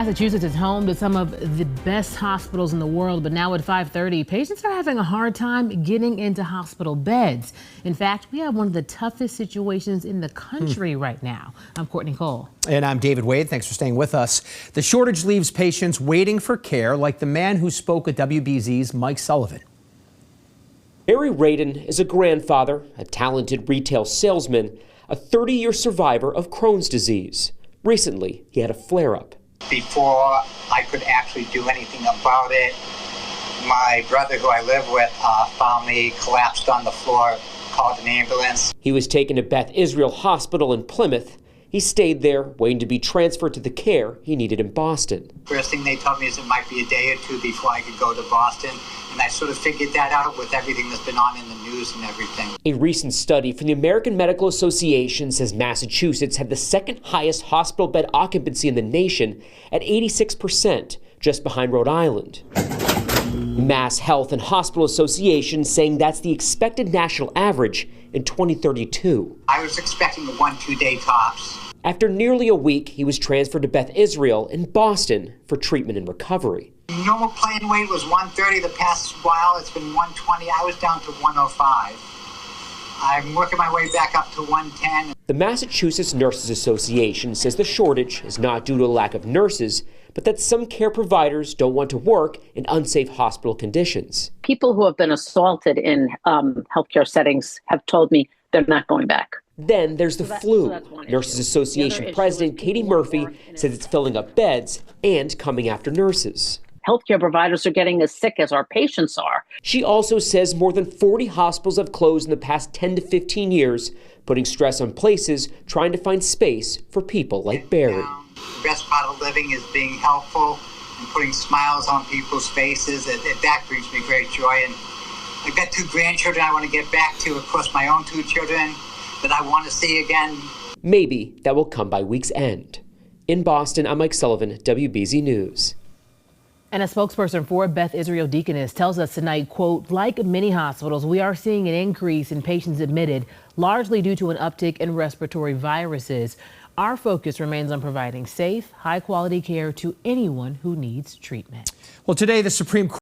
Massachusetts is home to some of the best hospitals in the world, but now at 5:30, patients are having a hard time getting into hospital beds. In fact, we have one of the toughest situations in the country right now. I'm Courtney Cole. And I'm David Wade. Thanks for staying with us. The shortage leaves patients waiting for care, like the man who spoke at WBZ's Mike Sullivan. Barry Radin is a grandfather, a talented retail salesman, a 30-year survivor of Crohn's disease. Recently, he had a flare-up. Before I could actually do anything about it, my brother, who I live with, found me collapsed on the floor, called an ambulance. He was taken to Beth Israel Hospital in Plymouth. He stayed there, waiting to be transferred to the care he needed in Boston. First thing they told me is it might be a day or two before I could go to Boston, and I sort of figured that out with everything that's been on in the news and everything. A recent study from the American Medical Association says Massachusetts had the second highest hospital bed occupancy in the nation at 86%, just behind Rhode Island. Mass Health and Hospital Association saying that's the expected national average in 2032. I was expecting a 1-2 day tops. After nearly a week, he was transferred to Beth Israel in Boston for treatment and recovery. Normal plane weight was 130. The past while it's been 120. I was down to 105. I'm working my way back up to 110. The Massachusetts Nurses Association says the shortage is not due to a lack of nurses, but that some care providers don't want to work in unsafe hospital conditions. People who have been assaulted in healthcare settings have told me they're not going back. Then there's the flu. Nurses Association President Katie Murphy says it's filling up beds and coming after nurses. Healthcare providers are getting as sick as our patients are. She also says more than 40 hospitals have closed in the past 10 to 15 years, putting stress on places trying to find space for people like Barry. The best part of living is being helpful and putting smiles on people's faces. That brings me great joy. And I've got 2 grandchildren I want to get back to, of course, my own 2 children that I want to see again. Maybe that will come by week's end. In Boston, I'm Mike Sullivan, WBZ News. And a spokesperson for Beth Israel Deaconess tells us tonight, quote, like many hospitals, we are seeing an increase in patients admitted, largely due to an uptick in respiratory viruses. Our focus remains on providing safe, high-quality care to anyone who needs treatment. Well, today the Supreme Court